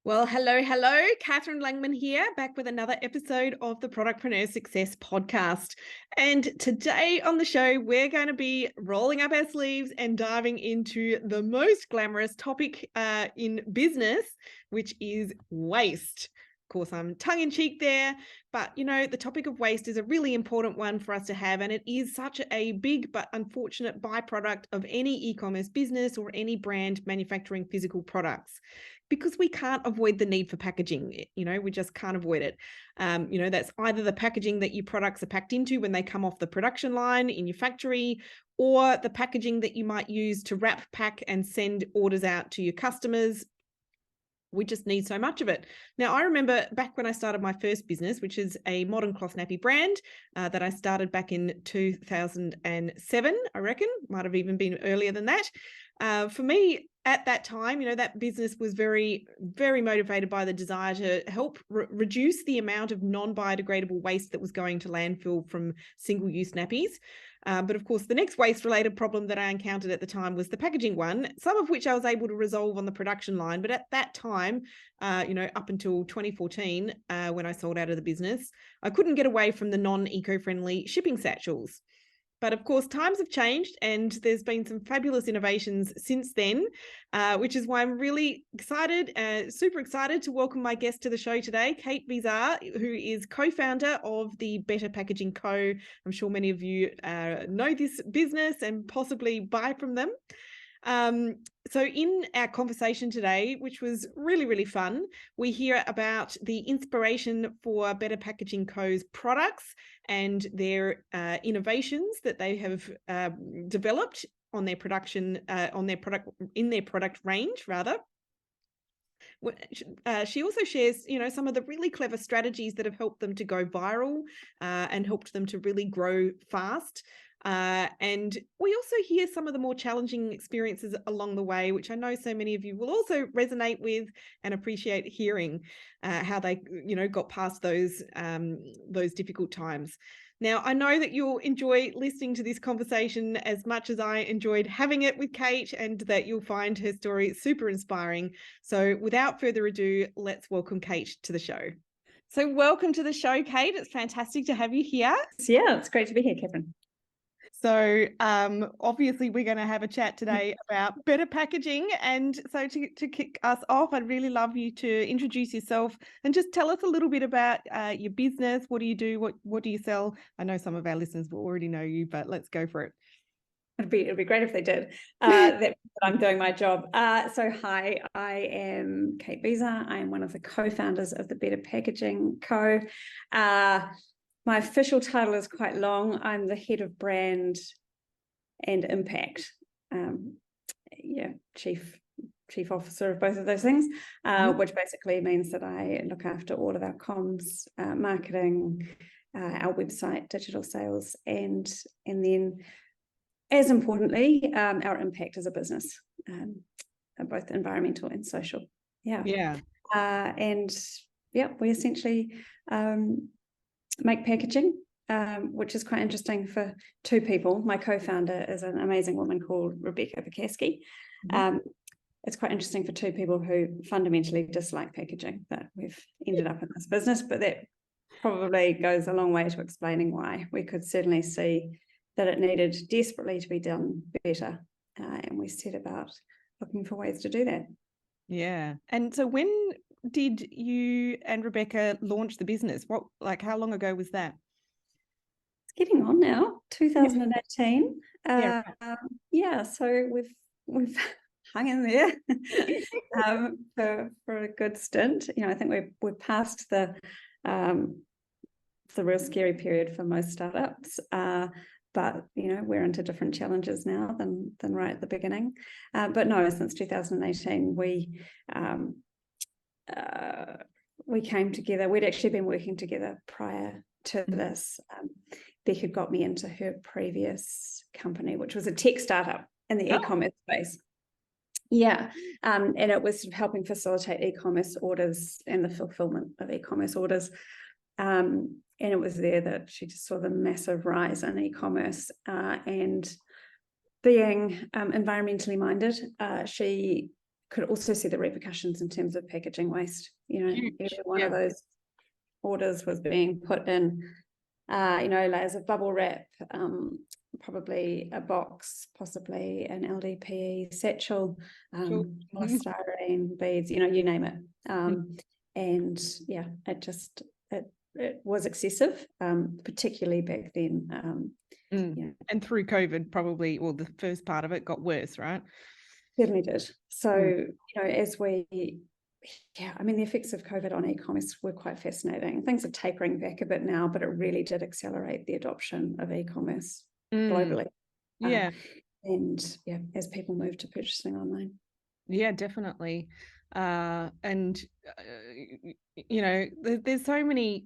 Well, hello. Catherine Langman here, back with another episode of the Productpreneur Success Podcast. And today on the show, we're going to be rolling up our sleeves and diving into the most glamorous topic in business, which is waste. Of course, I'm tongue-in-cheek there, but the topic of waste is a really important one for us to have, and it is such a big but unfortunate byproduct of any e-commerce business or any brand manufacturing physical products. Because we can't avoid the need for packaging, we just can't avoid it. That's either the packaging that your products are packed into when they come off the production line in your factory, or the packaging that you might use to wrap, pack, and send orders out to your customers. We just need so much of it. Now, I remember back when I started my first business, which is a modern cloth nappy brand that I started back in 2007, I reckon, might have even been earlier than that. For me, at that time, that business was very, very motivated by the desire to help reduce the amount of non-biodegradable waste that was going to landfill from single-use nappies. But of course, the next waste-related problem that I encountered at the time was the packaging one, some of which I was able to resolve on the production line. But at that time, up until 2014, when I sold out of the business, I couldn't get away from the non-eco-friendly shipping satchels. But of course, times have changed and there's been some fabulous innovations since then, which is why I'm really excited, super excited to welcome my guest to the show today, Kate Bezar, who is co-founder of the Better Packaging Co. I'm sure many of you know this business and possibly buy from them. So in our conversation today, which was really, really fun, we hear about the inspiration for Better Packaging Co.'s products and their innovations that they have developed on their production, in their product range, rather. She also shares, some of the really clever strategies that have helped them to go viral and helped them to really grow fast. And we also hear some of the more challenging experiences along the way, which I know so many of you will also resonate with and appreciate hearing how they, got past those difficult times. Now, I know that you'll enjoy listening to this conversation as much as I enjoyed having it with Kate, and that you'll find her story super inspiring. So without further ado, let's welcome Kate to the show. So welcome to the show, Kate. It's fantastic to have you here. Yeah, it's great to be here, Catherine. So obviously we're going to have a chat today about better packaging. And so to kick us off, I'd really love you to introduce yourself and just tell us a little bit about your business. What do you do? What do you sell? I know some of our listeners will already know you, but let's go for it. It'd be great if they did. That I'm doing my job. So hi, I am Kate Bezar. I am one of the co-founders of the Better Packaging Co. My official title is quite long. I'm the head of brand and impact. Chief officer of both of those things, which basically means that I look after all of our comms, marketing, our website, digital sales, and then, as importantly, our impact as a business, both environmental and social. We essentially make packaging, which is quite interesting for two people. My co-founder is an amazing woman called Rebecca Bukowski. It's quite interesting for two people who fundamentally dislike packaging that we've ended up in this business, but that probably goes a long way to explaining why. We could certainly see that it needed desperately to be done better, and we set about looking for ways to do that. Yeah. And so when did you and Rebecca launch the business? How long ago was that? It's getting on now, 2018. So we've hung in there for a good stint. I think we're past the real scary period for most startups. But we're into different challenges now than right at the beginning. But no, since 2018 we came together. We'd actually been working together prior to this. Becca got me into her previous company, which was a tech startup in the e-commerce space. And it was helping facilitate e-commerce orders and the fulfillment of e-commerce orders. And it was there that she just saw the massive rise in e-commerce, and being environmentally minded, she could also see the repercussions in terms of packaging waste. Every one of those orders was being put in, layers of bubble wrap, probably a box, possibly an LDPE satchel, polystyrene, beads, you name it. And yeah, it was excessive, particularly back then. And through COVID, probably, the first part of it got worse, right? Certainly did. So, the effects of COVID on e-commerce were quite fascinating. Things are tapering back a bit now, but it really did accelerate the adoption of e-commerce globally. As people move to purchasing online. Yeah, definitely. There's so many,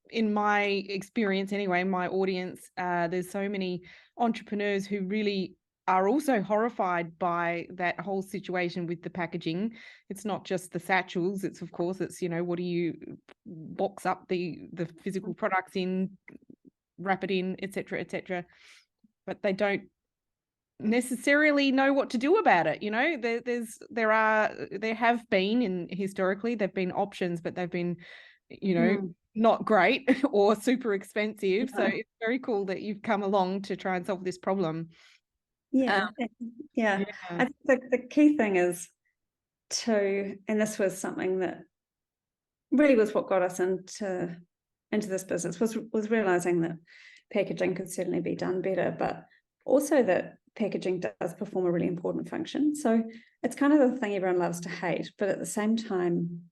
in my experience anyway, my audience, there's so many entrepreneurs who really are also horrified by that whole situation with the packaging. It's not just the satchels, it's what do you box up the physical products in, wrap it in, etc., but they don't necessarily know what to do about it. There have been, historically there've been options, but they've been not great or super expensive. So it's very cool that you've come along to try and solve this problem. I think the key thing is and this was something that really was what got us into this business, was realizing that packaging could certainly be done better, but also that packaging does perform a really important function. So it's kind of the thing everyone loves to hate, but at the same time,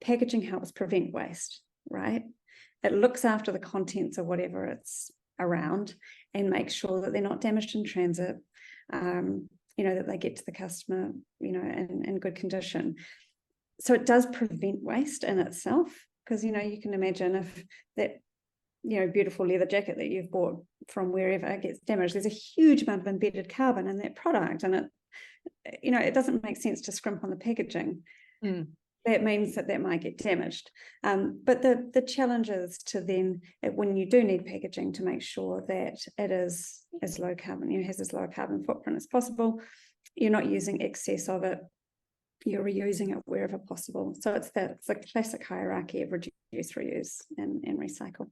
packaging helps prevent waste, right? It looks after the contents of whatever it's around and makes sure that they're not damaged in transit, that they get to the customer, in good condition. So it does prevent waste in itself, because, you can imagine if that, beautiful leather jacket that you've bought from wherever gets damaged, there's a huge amount of embedded carbon in that product, and it doesn't make sense to scrimp on the packaging. That means that might get damaged. But the challenge is to then, when you do need packaging, to make sure that it is as low carbon, has as low a carbon footprint as possible. You're not using excess of it. You're reusing it wherever possible. So it's the classic hierarchy of reduce, reuse, and recycle.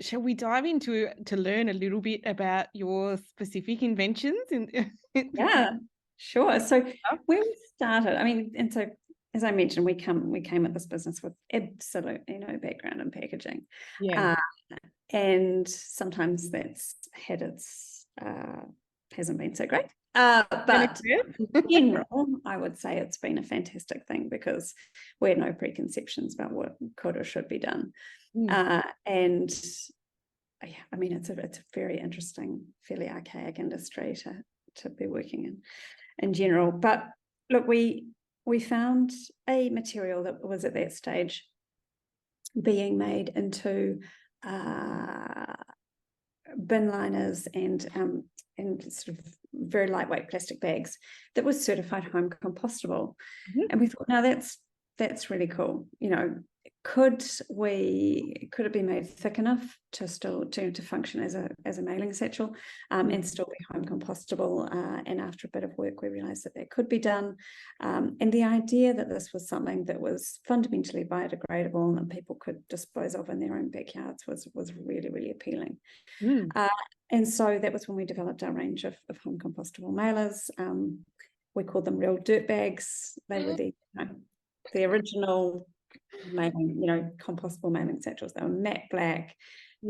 Shall we dive into to learn a little bit about your specific inventions? Yeah, sure. So where we started, and so as I mentioned, we came at this business with absolutely no background in packaging. And sometimes that's had its hasn't been so great. But in general, I would say it's been a fantastic thing, because we had no preconceptions about what could or should be done. It's a very interesting, fairly archaic industry to be working in general. But look, we found a material that was at that stage being made into bin liners and sort of very lightweight plastic bags that was certified home compostable. And we thought, now that's really cool. Could it be made thick enough to still to function as a mailing satchel, and still be home compostable? And after a bit of work, we realized that could be done. And the idea that this was something that was fundamentally biodegradable and people could dispose of in their own backyards was really, really appealing. And so that was when we developed our range of home compostable mailers. We called them real dirt bags. They were the original mailing, compostable mailing satchels. They were matte black,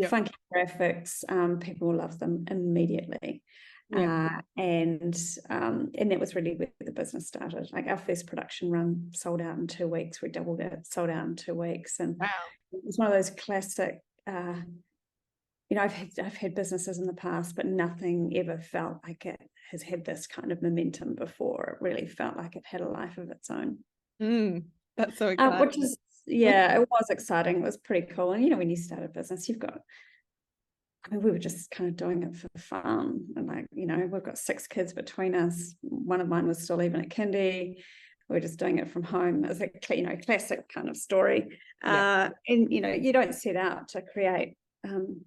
funky graphics. People loved them immediately. And that was really where the business started. Like, our first production run sold out in 2 weeks. We doubled it, sold out in 2 weeks. And it was one of those classic, I've had businesses in the past, but nothing ever felt like it has had this kind of momentum before. It really felt like it had a life of its own. That's so exciting. Which is, it was exciting. It was pretty cool. And, when you start a business, we were just kind of doing it for fun. And we've got 6 kids between us. One of mine was still even at kindy. We're just doing it from home. It's a, classic kind of story. And, you don't set out to create an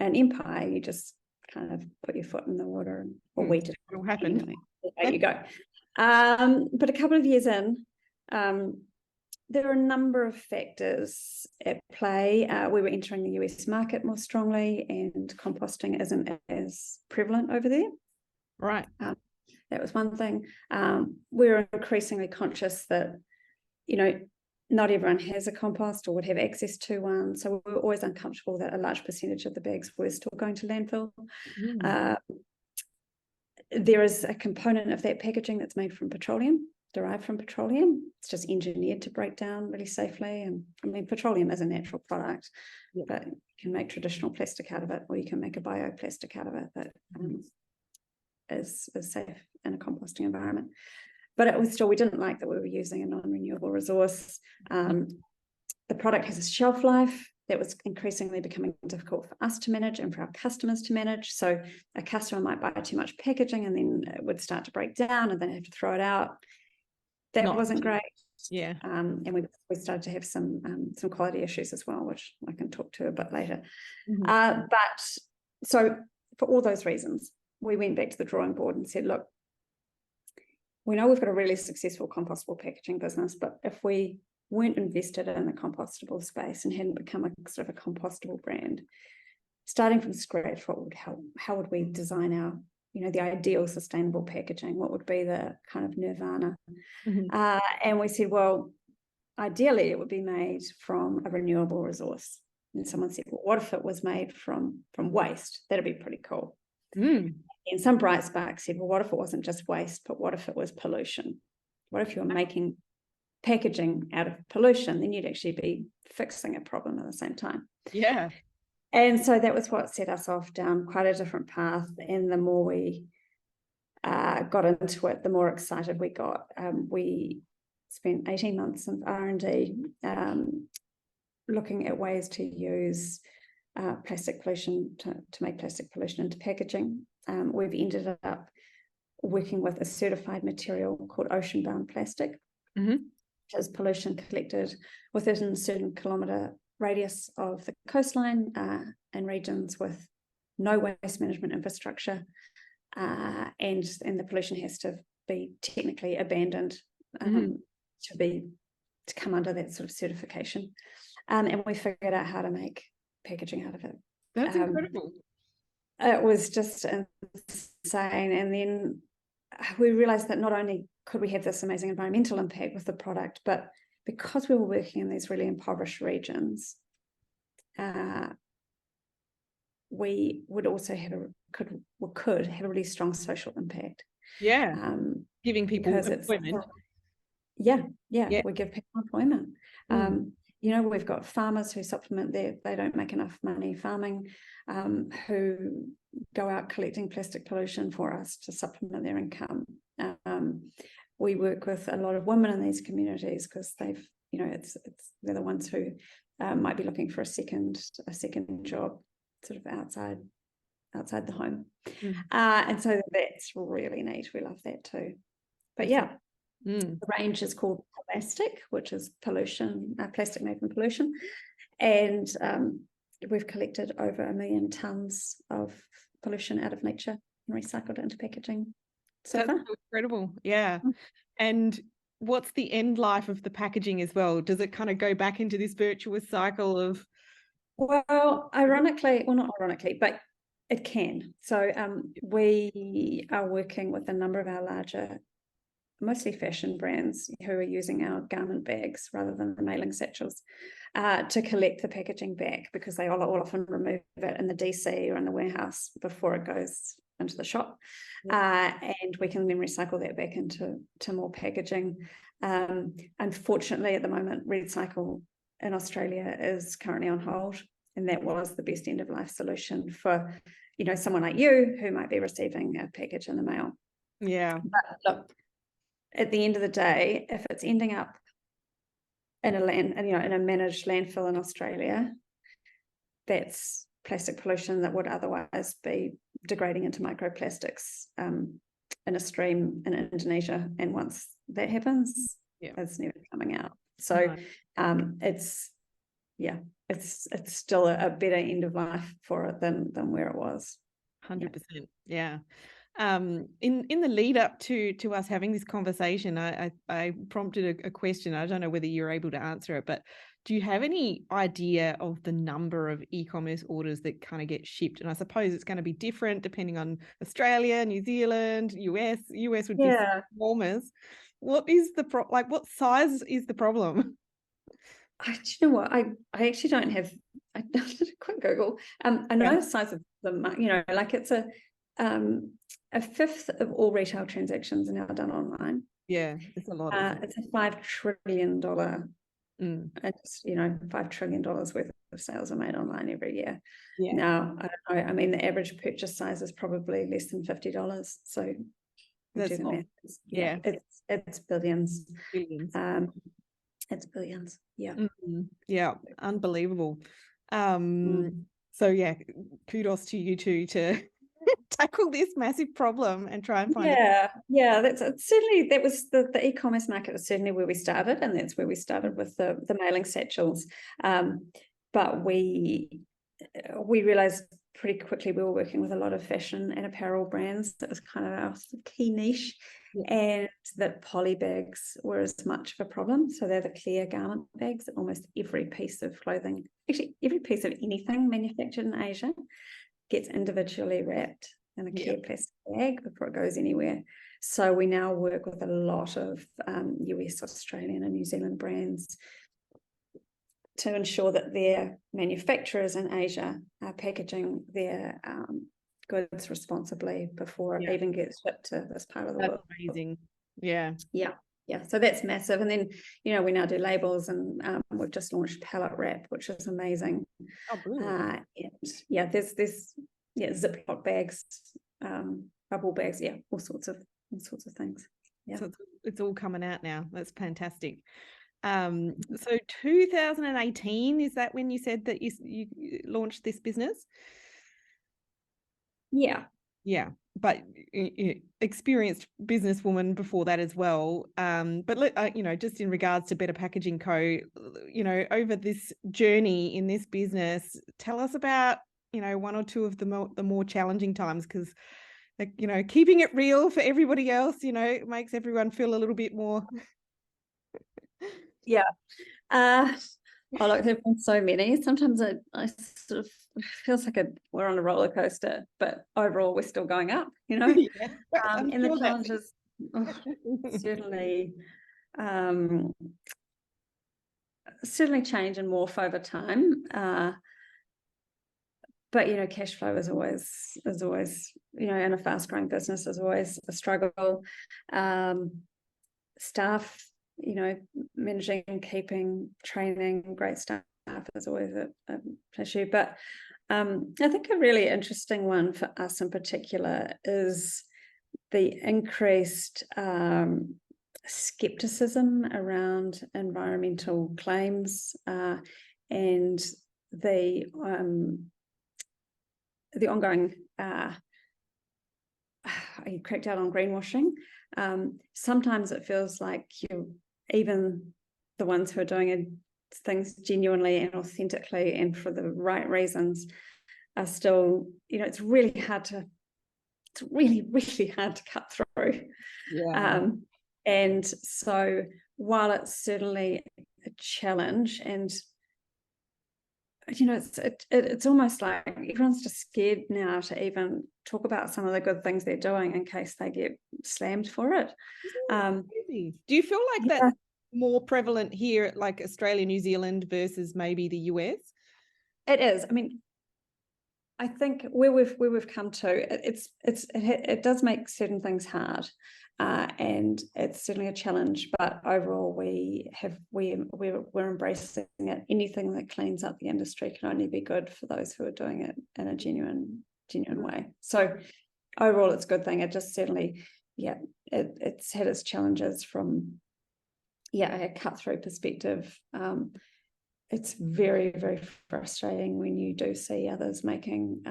empire. You just kind of put your foot in the water or wet it. What will happen? There you go. But a couple of years in, there are a number of factors at play. We were entering the US market more strongly, and composting isn't as prevalent over there. Right. That was one thing. We're increasingly conscious that, not everyone has a compost or would have access to one. So we were always uncomfortable that a large percentage of the bags were still going to landfill. There is a component of that packaging that's made from petroleum, derived from petroleum. It's just engineered to break down really safely. And I mean, petroleum is a natural product, but you can make traditional plastic out of it, or you can make a bioplastic out of it that is safe in a composting environment. But it was still, we didn't like that we were using a non-renewable resource. The product has a shelf life that was increasingly becoming difficult for us to manage and for our customers to manage. So a customer might buy too much packaging and then it would start to break down and then have to throw it out. That wasn't great. Yeah. And we started to have some quality issues as well, which I can talk to a bit later. But so for all those reasons, we went back to the drawing board and said, look, we know we've got a really successful compostable packaging business, but if we weren't invested in the compostable space and hadn't become a sort of a compostable brand, starting from scratch, how would we design our, the ideal sustainable packaging? What would be the kind of nirvana? And we said, well, ideally it would be made from a renewable resource. And someone said, well, what if it was made from waste? That'd be pretty cool. And some bright spark said, well, what if it wasn't just waste, but what if it was pollution? What if you were making packaging out of pollution? Then you'd actually be fixing a problem at the same time. Yeah. And so that was what set us off down quite a different path. And the more we got into it, the more excited we got. We spent 18 months in R&D looking at ways to use plastic pollution to make plastic pollution into packaging. We've ended up working with a certified material called ocean-bound plastic, which is pollution collected within a certain kilometre radius of the coastline in regions with no waste management infrastructure, and the pollution has to be technically abandoned to come under that sort of certification. And we figured out how to make packaging out of it. That's incredible. It was just insane. And then we realized that not only could we have this amazing environmental impact with the product, but because we were working in these really impoverished regions, we would also could have a really strong social impact. Yeah. Giving people employment. We give people employment. We've got farmers who supplement they don't make enough money farming, who go out collecting plastic pollution for us to supplement their income. We work with a lot of women in these communities because they've, they're the ones who might be looking for a second job sort of outside the home. And so that's really neat. We love that too. But the range is called plastic, which is pollution, plastic made from pollution. And we've collected over 1 million tonnes of pollution out of nature and recycled it into packaging. So that's incredible. Yeah. And what's the end life of the packaging as well? Does it kind of go back into this virtuous cycle of? Well, not ironically, but it can. So we are working with a number of our larger, mostly fashion brands who are using our garment bags rather than the mailing satchels to collect the packaging back, because they all often remove it in the DC or in the warehouse before it goes into the shop. And we can then recycle that back into more packaging. Unfortunately, at the moment, recycle in Australia is currently on hold, and that was the best end of life solution for someone like you who might be receiving a package in the mail. Yeah. But look, at the end of the day, if it's ending up in a managed landfill in Australia, that's plastic pollution that would otherwise be degrading into microplastics in a stream in Indonesia. And once that happens, it's never coming out. So it's still a better end of life for it than where it was. 100%. Yeah. In the lead up to us having this conversation, I prompted a question. I don't know whether you're able to answer it, but do you have any idea of the number of e-commerce orders that kind of get shipped? And I suppose it's going to be different depending on Australia, New Zealand, US. US would be enormous. What is the what size is the problem? Do you know what? I actually don't have. I did a quick Google. I know the size of the, you know, like it's a fifth of all retail transactions are now done online. Yeah, it's a lot. It's a $5 trillion, it's, you know, $5 trillion worth of sales are made online every year. Yeah. Now, I don't know. I mean, the average purchase size is probably less than $50. So that's not, it's billions. Billions. It's billions. Yeah. Yeah. Unbelievable. So yeah, kudos to you two to tackle this massive problem and try and find that's certainly, that was the e-commerce market was certainly where we started, and that's where we started with the mailing satchels. But we realized pretty quickly we were working with a lot of fashion and apparel brands. That was kind of our key niche. And that poly bags were as much of a problem. So they're the clear garment bags. Almost every piece of clothing, actually every piece of anything manufactured in Asia, gets individually wrapped in a clear plastic bag before it goes anywhere. So we now work with a lot of US, Australian and New Zealand brands to ensure that their manufacturers in Asia are packaging their goods responsibly before it even gets shipped to this part of the world. Amazing. Yeah. So that's massive. And then, you know, we now do labels, and we've just launched pallet wrap, which is amazing. Oh, brilliant. And there's Ziploc bags, bubble bags, all sorts of things. Yeah. So it's all coming out now. That's fantastic. So 2018, is that when you said that you launched this business? Yeah, but experienced businesswoman before that as well. But you know, just in regards to Better Packaging Co., you know, over this journey in this business, tell us about, you know, one or two of the more challenging times, because, like, you know, keeping it real for everybody else, you know, it makes everyone feel a little bit more. Oh, look, there've been so many. Sometimes I sort of feels like we're on a roller coaster, but overall we're still going up, you know. And the challenges certainly change and morph over time. But you know, cash flow is always, you know, in a fast-growing business is always a struggle. Staff, you know, managing, keeping, training great staff is always an issue. But I think a really interesting one for us in particular is the increased skepticism around environmental claims and the ongoing you cracked out on greenwashing. Sometimes it feels like even the ones who are doing things genuinely and authentically and for the right reasons are still, you know, it's really hard to cut through. And so while it's certainly a challenge, and you know, it's almost like everyone's just scared now to even talk about some of the good things they're doing in case they get slammed for it. Do you feel like that's more prevalent here, like Australia, New Zealand versus maybe the US? It is. I mean, I think where we've come to, it does make certain things hard, and it's certainly a challenge. But overall, we're embracing it. Anything that cleans up the industry can only be good for those who are doing it in a genuine way. So overall, it's a good thing. It just certainly, it's had its challenges from a cut-through perspective. It's very, very frustrating when you do see others making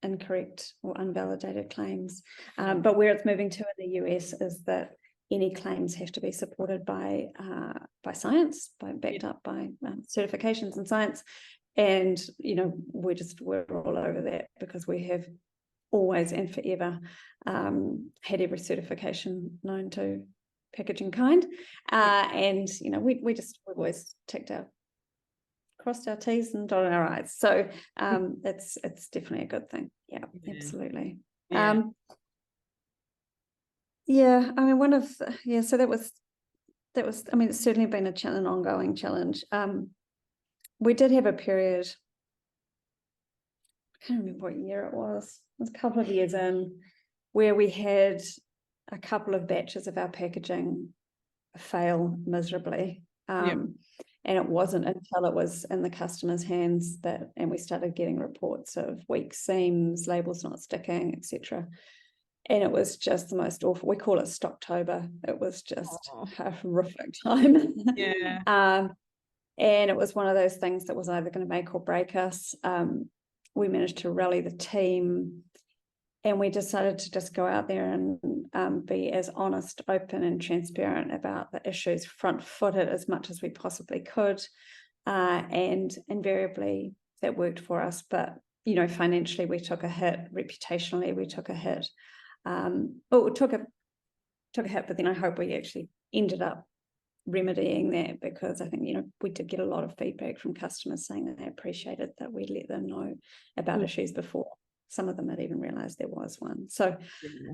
incorrect or unvalidated claims. But where it's moving to in the US is that any claims have to be supported by science, backed up by certifications in science. And, you know, we're all over that because we have always and forever had every certification known to packaging kind. And, we've always crossed our T's and dotted our I's. So it's definitely a good thing. Yeah, absolutely. Yeah. So that was, it's certainly been an ongoing challenge. We did have a period, I can't remember what year it was a couple of years in, where we had a couple of batches of our packaging fail miserably. And it wasn't until it was in the customer's hands and we started getting reports of weak seams, labels not sticking, etc. And it was just the most awful. We call it Stocktober. It was just a horrific time. Yeah. And it was one of those things that was either going to make or break us. We managed to rally the team, and we decided to just go out there and be as honest, open, and transparent about the issues, front-footed as much as we possibly could. And invariably, that worked for us. But, financially, we took a hit. Reputationally, we took a hit. We took a hit, but then I hope we actually ended up remedying that, because I think, we did get a lot of feedback from customers saying that they appreciated that we let them know about issues before some of them had even realized there was one. So,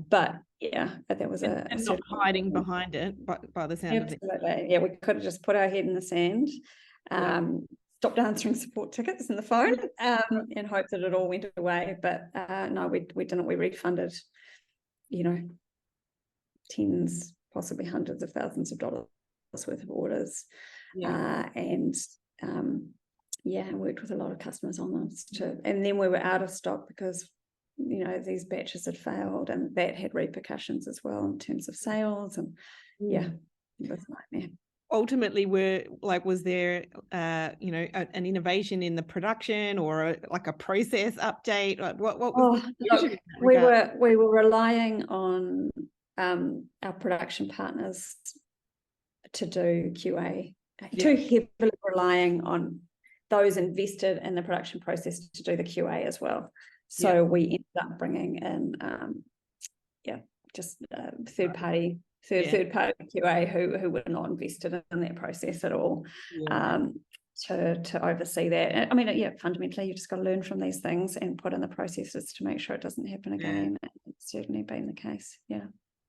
but yeah, there was and not hiding behind it, but by the sound of it. Absolutely. Yeah, we could have just put our head in the sand, stopped answering support tickets in the phone, and hoped that it all went away. But no, we didn't. We refunded, tens, possibly hundreds of thousands of dollars worth of orders, and worked with a lot of customers on this too. And then we were out of stock because these batches had failed, and that had repercussions as well in terms of sales. And it was a nightmare. Ultimately, was there an innovation in the production, or a process update? What was we were relying on our production partners to do QA, too heavily relying on those invested in the production process to do the QA as well. So we ended up bringing in third party QA who were not invested in that process at all, to oversee that. I mean, fundamentally, you just got to learn from these things and put in the processes to make sure it doesn't happen again. It's certainly been the case.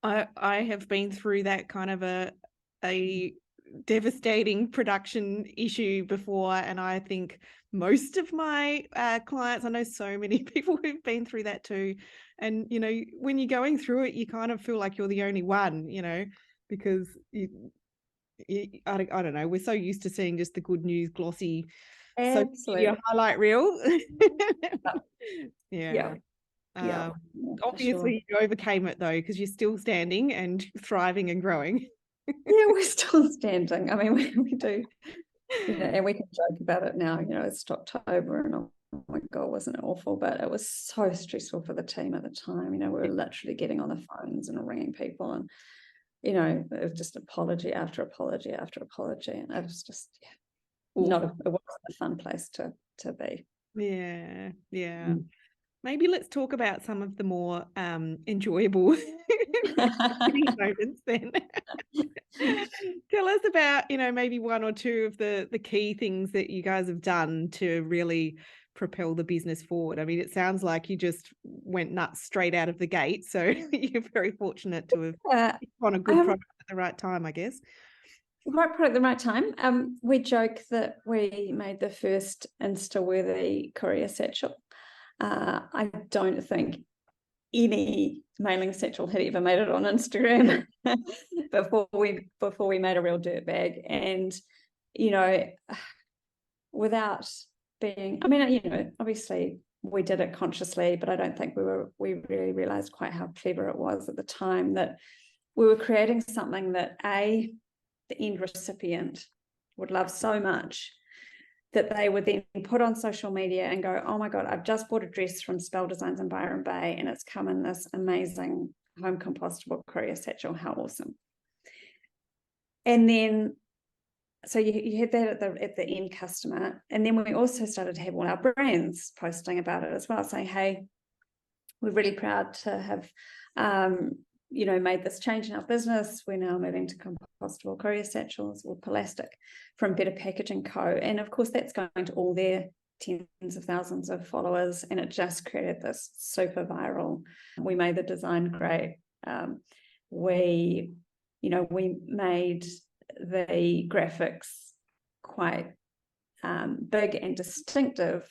I have been through that kind of a devastating production issue before, and I think most of my clients, I know so many people who've been through that too, and when you're going through it, you kind of feel like you're the only one, because I don't know, we're so used to seeing just the good news, glossy social media highlight reel. Obviously you overcame it though, because you're still standing and thriving and growing. We're still standing. I mean, we do, and we can joke about it now. It's October, and oh my God, wasn't it awful? But it was so stressful for the team at the time. We were literally getting on the phones and ringing people, and it was just apology after apology after apology, and it was just it wasn't a fun place to be. Maybe let's talk about some of the more enjoyable moments then. Tell us about, maybe one or two of the key things that you guys have done to really propel the business forward. I mean, it sounds like you just went nuts straight out of the gate. So you're very fortunate to have on a good product at the right time, I guess. Right product at the right time. We joke that we made the first Insta-worthy courier satchel. I don't think any mailing satchel had ever made it on Instagram before we made a real dirt bag. And without being, obviously we did it consciously, but I don't think we really realized quite how clever it was at the time, that we were creating something that the end recipient would love so much that they would then put on social media and go, oh my God, I've just bought a dress from Spell Designs in Byron Bay, and it's come in this amazing home compostable courier satchel. How awesome. And then, so you had that at the end customer. And then we also started to have all our brands posting about it as well, saying, hey, we're really proud to have made this change in our business. We're now moving to compostable courier satchels or plastic from Better Packaging Co. And of course, that's going to all their tens of thousands of followers, and it just created this super viral. We made the design great. We made the graphics quite big and distinctive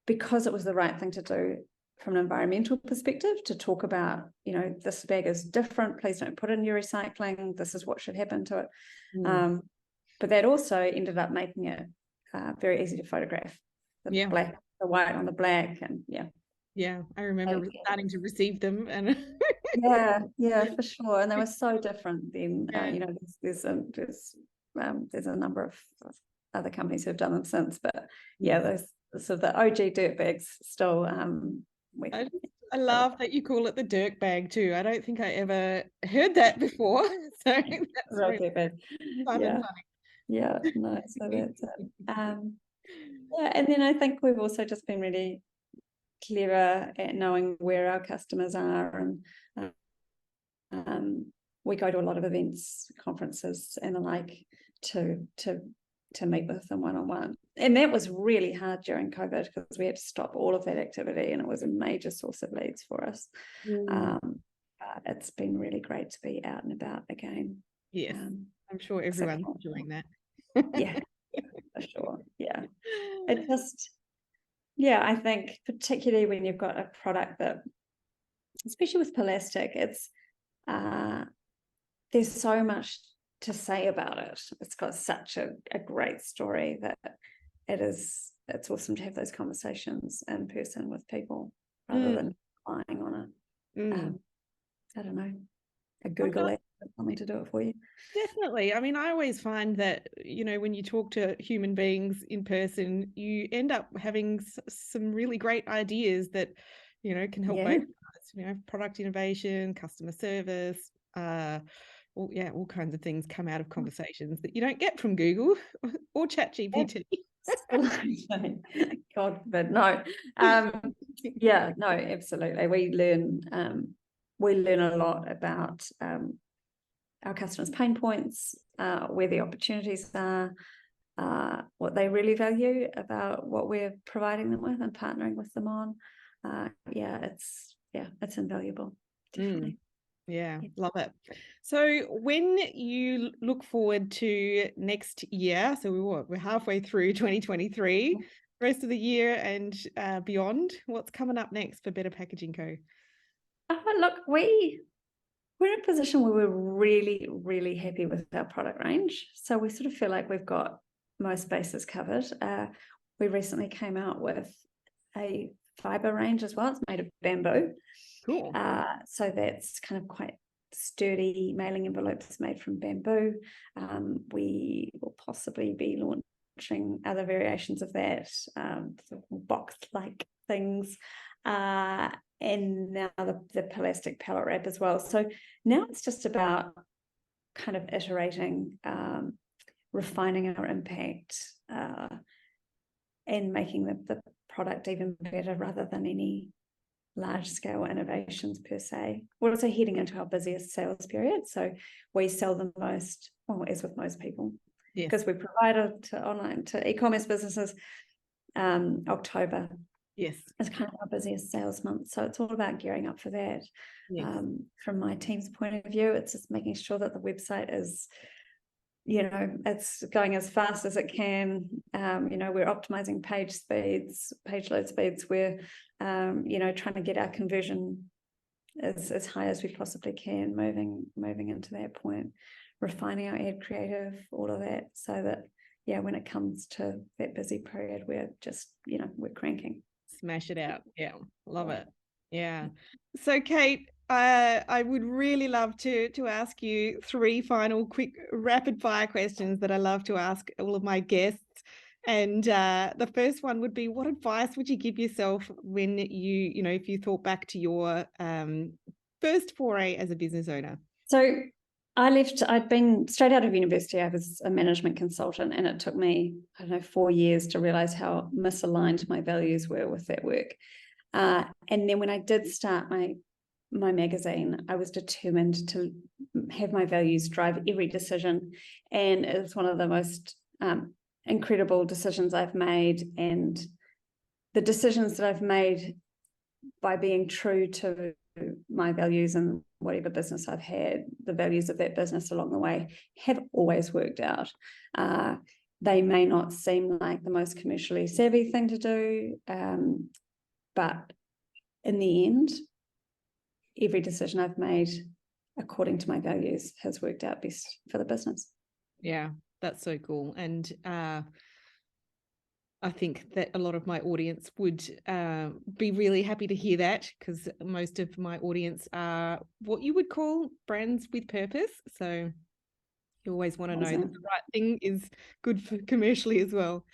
because it was the right thing to do from an environmental perspective, to talk about, this bag is different, please don't put it in your recycling, this is what should happen to it. But that also ended up making it very easy to photograph, the black, the white on the black, and I remember starting to receive them, and yeah, for sure. And they were so different then. There's a number of other companies who have done them since, but those sort of the OG dirt bags still. I love that you call it the dirt bag too. I don't think I ever heard that before. So that's really fun and funny. Yeah, no, so that's it. And then I think we've also just been really clever at knowing where our customers are, and we go to a lot of events, conferences and the like to meet with them one-on-one. And that was really hard during COVID because we had to stop all of that activity, and it was a major source of leads for us. But it's been really great to be out and about again. Yes, I'm sure everyone's enjoying that. Yeah, for sure. Yeah, it just, I think particularly when you've got a product that, especially with plastic, it's there's so much to say about it. It's got such a great story that it's awesome to have those conversations in person with people rather than relying on I don't know, a Google app or something to do it for you. Definitely. I mean, I always find that, when you talk to human beings in person, you end up having some really great ideas that, can help both sides, product innovation, customer service, all kinds of things come out of conversations that you don't get from Google or ChatGPT. God forbid, no. No, absolutely. We learn a lot about our customers' pain points, where the opportunities are, what they really value about what we're providing them with and partnering with them on. It's invaluable, definitely. Love it. So when you look forward to next year, so we're halfway through 2023, rest of the year and beyond, what's coming up next for Better Packaging Co? Look, we're in a position where we're really, really happy with our product range. So we sort of feel like we've got most bases covered. We recently came out with a fiber range as well. It's made of bamboo. Cool. So that's kind of quite sturdy mailing envelopes made from bamboo. We will possibly be launching other variations of that, sort of box-like things. And now the plastic pallet wrap as well. So now it's just about kind of iterating, refining our impact, and making the product even better rather than any large-scale innovations per se. We're also heading into our busiest sales period, so we sell the most, as with most people, because we provide it to e-commerce businesses. October is kind of our busiest sales month, so it's all about gearing up for that. From my team's point of view, it's just making sure that the website is, it's going as fast as it can. We're optimizing page load speeds. We're trying to get our conversion as high as we possibly can, moving into that point, refining our ad creative, all of that, so that when it comes to that busy period, we're just we're cranking. Smash it out. Love it. So Kate, I would really love to ask you 3 final quick rapid fire questions that I love to ask all of my guests. And the first one would be, what advice would you give yourself when if you thought back to your first foray as a business owner? So I'd been straight out of university. I was a management consultant, and it took me, 4 years to realize how misaligned my values were with that work. And then when I did start my magazine, I was determined to have my values drive every decision. And it's one of the most incredible decisions I've made. And the decisions that I've made by being true to my values and whatever business I've had, the values of that business along the way have always worked out. They may not seem like the most commercially savvy thing to do, but in the end, every decision I've made according to my values has worked out best for the business. Yeah, that's so cool. And I think that a lot of my audience would be really happy to hear that, because most of my audience are what you would call brands with purpose. So you always want to know that the right thing is good for commercially as well.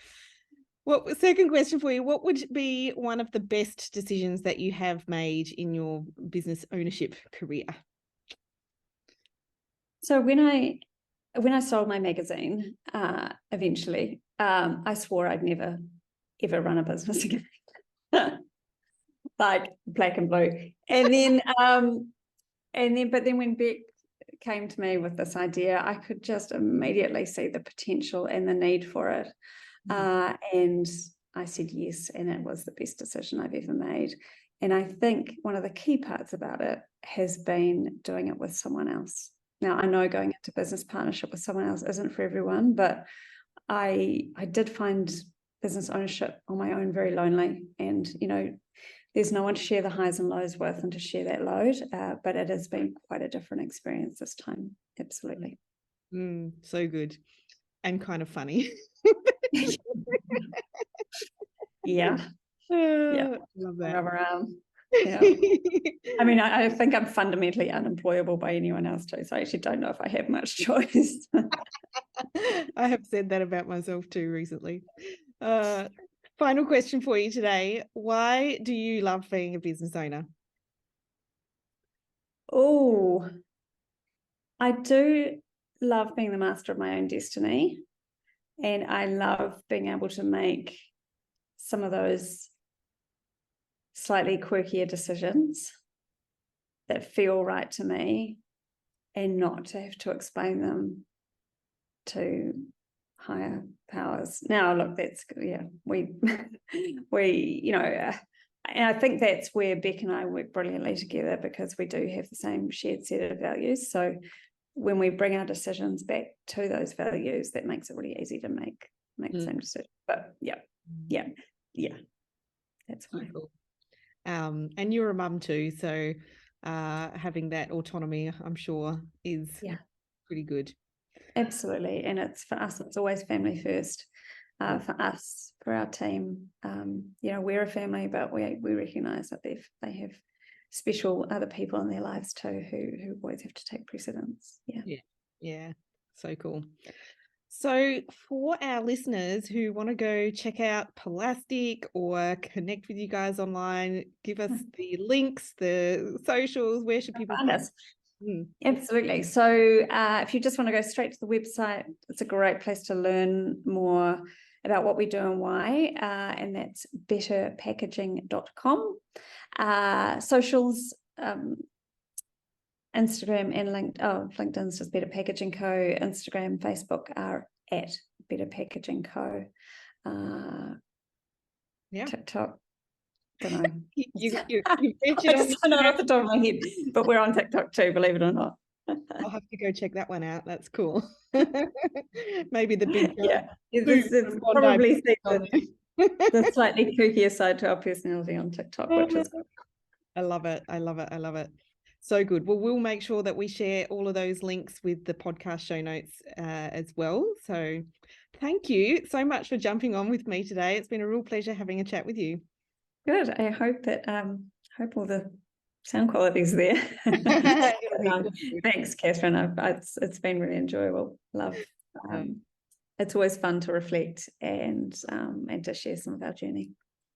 Second question for you, what would be one of the best decisions that you have made in your business ownership career? So when I sold my magazine, eventually, I swore I'd never, ever run a business again. Like black and blue. And then when Beck came to me with this idea, I could just immediately see the potential and the need for it. And I said yes, and it was the best decision I've ever made. And I think one of the key parts about it has been doing it with someone else. Now, I know going into business partnership with someone else isn't for everyone, but I did find business ownership on my own very lonely. And, there's no one to share the highs and lows with and to share that load, but it has been quite a different experience this time. Absolutely. So good. And kind of funny. Yeah. Love that. Yeah. I mean, I think I'm fundamentally unemployable by anyone else too, so I actually don't know if I have much choice. I have said that about myself too recently. Final question for you today. Why do you love being a business owner? Oh, I do love being the master of my own destiny, and I love being able to make some of those slightly quirkier decisions that feel right to me, and not to have to explain them to higher powers. Now, look, that's, we and I think that's where Beck and I work brilliantly together, because we do have the same shared set of values. So when we bring our decisions back to those values, that makes it really easy to make the same decision. But yeah, that's why. Cool. And you're a mum too, so having that autonomy, I'm sure, is pretty good. Absolutely. And it's, for us, it's always family first. For us, for our team, we're a family, but we recognise that they have special other people in their lives too who always have to take precedence. Yeah, so cool. So for our listeners who want to go check out Plastic or connect with you guys online, give us the links, the socials. Where should people find us? Absolutely. So if you just want to go straight to the website, it's a great place to learn more about what we do and why, and that's betterpackaging.com. Socials, Instagram and LinkedIn's just Better Packaging Co. Instagram, Facebook are at Better Packaging Co. TikTok, don't know. You I know off the top of my head, but we're on TikTok too, believe it or not. I'll have to go check that one out. That's cool. Maybe the big it's probably the slightly kookier side to our personality on TikTok, which is good. I love it. So good. Well, we'll make sure that we share all of those links with the podcast show notes as well. So thank you so much for jumping on with me today. It's been a real pleasure having a chat with you. Good. I hope that hope all the sound quality is there. Thanks, Catherine. It's been really enjoyable. Love. It's always fun to reflect and to share some of our journey.